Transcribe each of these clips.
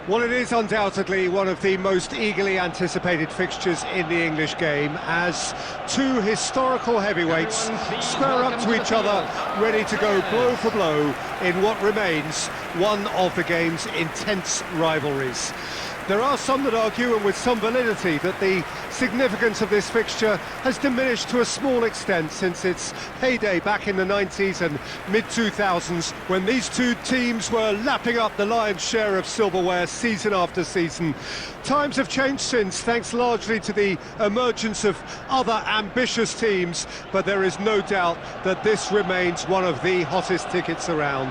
Well, it is undoubtedly one of the most eagerly anticipated fixtures in the English game, as two historical heavyweights square up to each other, ready to go blow for blow in what remains one of the game's intense rivalries. There are some that argue, and with some validity, that the significance of this fixture has diminished to a small extent since its heyday back in the 90s and mid-2000s, when these two teams were lapping up the lion's share of silverware season after season. Times have changed since, thanks largely to the emergence of other ambitious teams, but there is no doubt that this remains one of the hottest tickets around.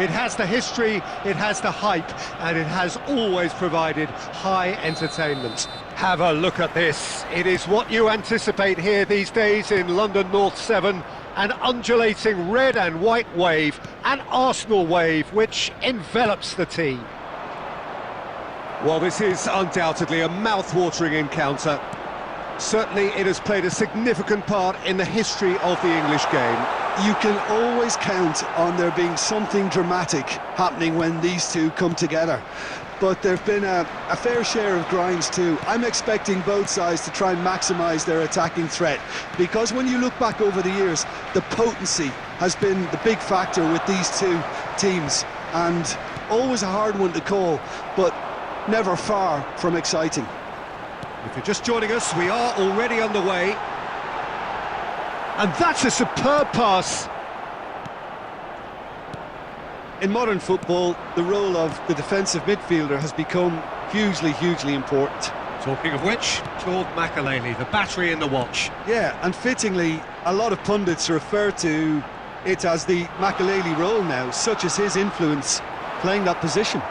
It has the history, it has the hype, and it has always provided high entertainment. Have a look at this. It is what you anticipate here these days in London North 7. An undulating red and white wave, an Arsenal wave, which envelops the tee. Well, this is undoubtedly a mouth-watering encounter. Certainly it has played a significant part in the history of the English game. You can always count on there being something dramatic happening when these two come together. But there have been a fair share of grinds too. I'm expecting both sides to try and maximise their attacking threat, because when you look back over the years, the potency has been the big factor with these two teams, and always a hard one to call, but never far from exciting. If you're just joining us, we are already underway. And that's a superb pass. In modern football, the role of the defensive midfielder has become hugely important. Talking of which, Claude Makelele, the battery in the watch. Yeah, and fittingly, a lot of pundits refer to it as the Makelele role now, such as his influence playing that position.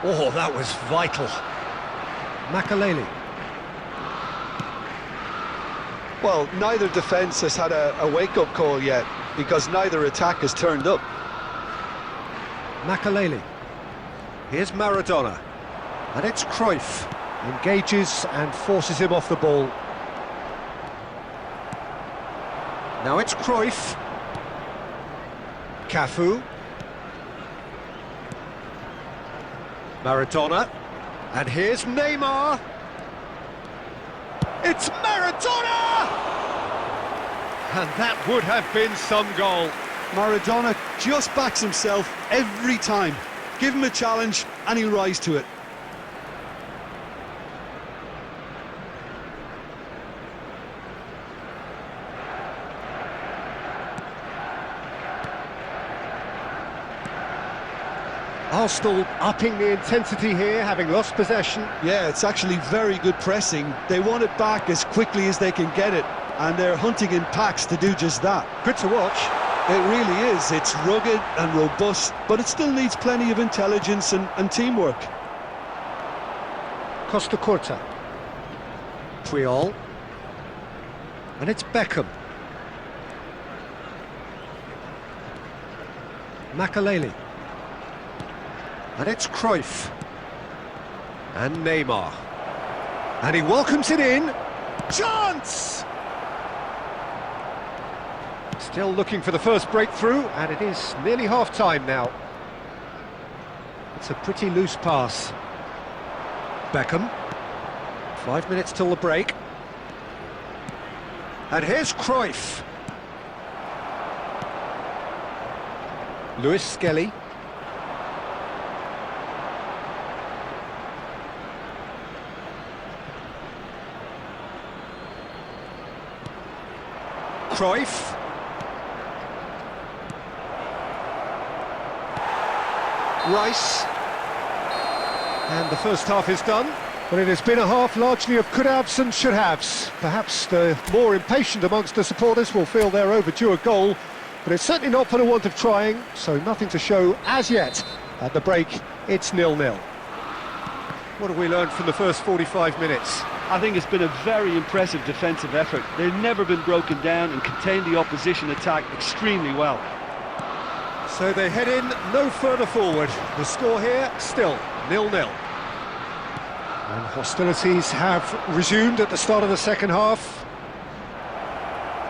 Oh, that was vital. Makelele. Well, neither defence has had a wake-up call yet, because neither attack has turned up. Makelele. Here's Maradona. And it's Cruyff. Engages and forces him off the ball. Now it's Cruyff. Cafu. Maradona. And here's Neymar. It's Maradona! And that would have been some goal. Maradona just backs himself every time. Give him a challenge and he'll rise to it. Arsenal upping the intensity here, having lost possession. Yeah, it's actually very good pressing. They want it back as quickly as they can get it, and they're hunting in packs to do just that. Good to watch. It really is. It's rugged and robust, but it still needs plenty of intelligence and teamwork. Costa Curta. Puyol. And it's Beckham. Makelele. And it's Cruyff. And Neymar. And he welcomes it in. Chance! Still looking for the first breakthrough, and it is nearly half-time now. It's a pretty loose pass. Beckham. 5 minutes till the break. And here's Cruyff. Lewis Skelly. Cruyff. Rice. And the first half is done. But it has been a half largely of could-haves and should-haves. Perhaps the more impatient amongst the supporters will feel they're overdue a goal, but it's certainly not for the want of trying, so nothing to show as yet. At the break, it's 0-0. What have we learned from the first 45 minutes? I think it's been a very impressive defensive effort. They've never been broken down and contained the opposition attack extremely well. So they head in no further forward. The score here still 0-0. And hostilities have resumed at the start of the second half.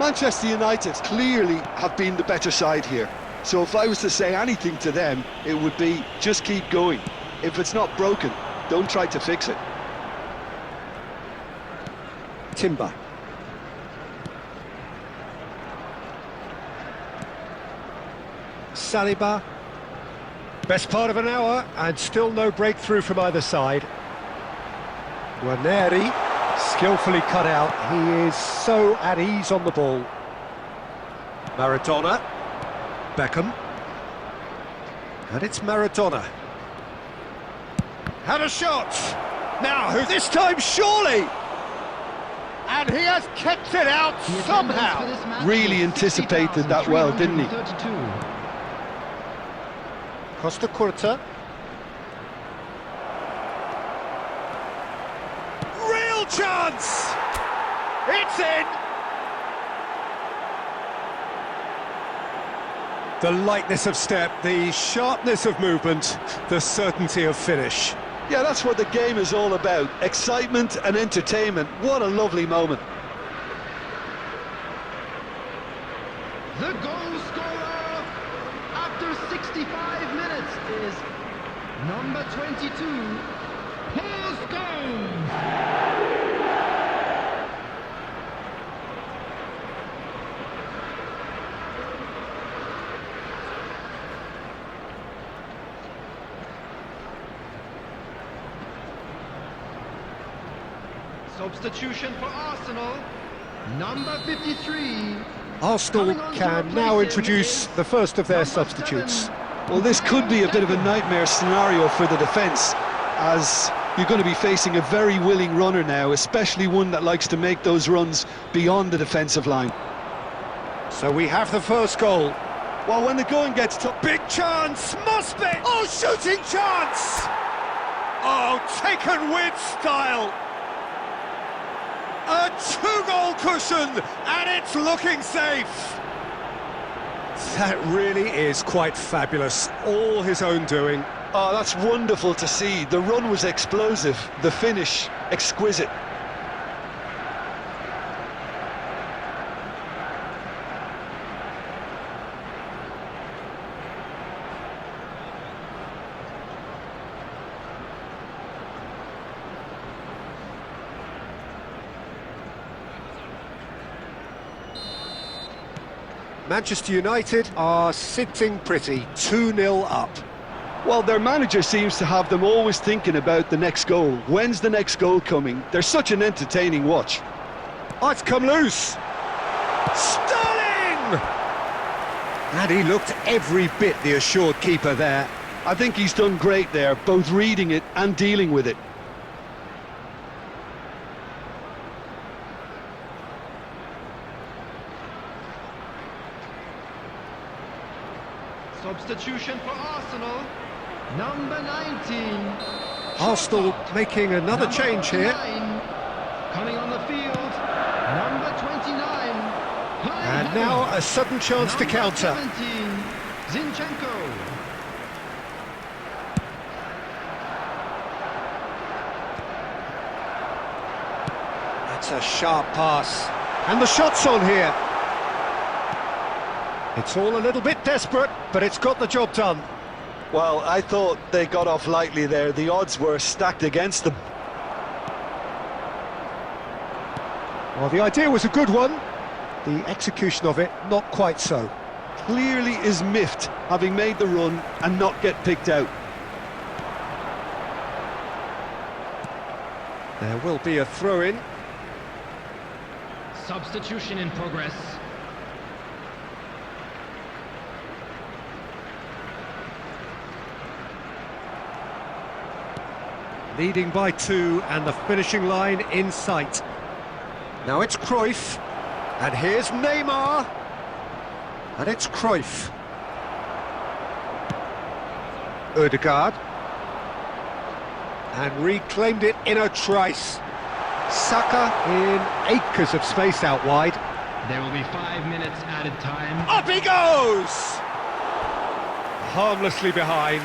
Manchester United clearly have been the better side here. So if I was to say anything to them, it would be just keep going. If it's not broken, don't try to fix it. Timber. Saliba. Best part of an hour and still no breakthrough from either side. Guarneri, skillfully cut out. He is so at ease on the ball. Maradona. Beckham. And it's Maradona. Had a shot. Now, who this time? Surely! And he has kept it out somehow. Really anticipated that well, didn't he? Costa Curta. Real chance! It's in! The lightness of step, the sharpness of movement, the certainty of finish. Yeah, that's what the game is all about. Excitement and entertainment. What a lovely moment. The goal scorer after 65 minutes is number 22, Paul Scholes. Substitution for Arsenal, number 53. Arsenal can now introduce the first of their substitutes. Well, this could be a bit of a nightmare scenario for the defence, as you're going to be facing a very willing runner now, especially one that likes to make those runs beyond the defensive line. So we have the first goal. Well, when the going gets tough... Big chance, must be! Oh, shooting chance! Oh, taken with style! A two-goal cushion, and it's looking safe! That really is quite fabulous, all his own doing. Oh, that's wonderful to see. The run was explosive, the finish exquisite. Manchester United are sitting pretty, 2-0 up. Well, their manager seems to have them always thinking about the next goal. When's the next goal coming? They're such an entertaining watch. Oh, it's come loose! Sterling! And he looked every bit the assured keeper there. I think he's done great there, both reading it and dealing with it. Substitution for Arsenal, number 19. Arsenal making another change here. Coming on the field, number 29. And now a sudden chance to counter. 17, Zinchenko. That's a sharp pass. And the shot's on here. It's all a little bit desperate, but it's got the job done. Well, I thought they got off lightly there. The odds were stacked against them. Well, the idea was a good one. The execution of it, not quite so. Clearly is miffed, having made the run and not get picked out. There will be a throw-in. Substitution in progress. Leading by 2 and the finishing line in sight. Now it's Cruyff, and here's Neymar, and it's Cruyff. Ødegaard, and reclaimed it in a trice. Saka in acres of space out wide. There will be 5 minutes added time. Up he goes! Harmlessly behind.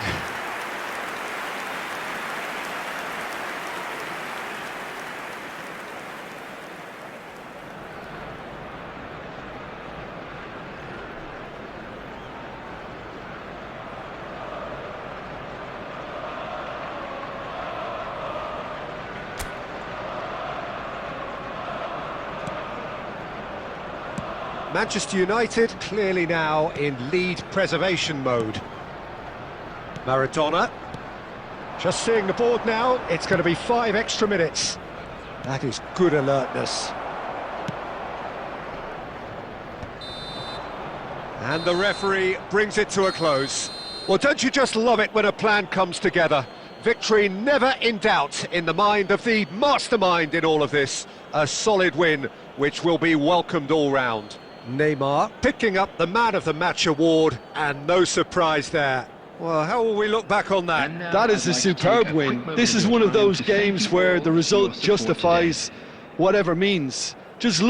Manchester United clearly now in lead preservation mode. Maradona. Just seeing the board now, it's going to be 5 extra minutes. That is good alertness. And the referee brings it to a close. Well, don't you just love it when a plan comes together? Victory never in doubt in the mind of the mastermind in all of this. A solid win, which will be welcomed all round. Neymar picking up the Man of the Match award, and no surprise there. Well, how will we look back on that? That is a superb win. This is one of those games where the result justifies whatever means. Just look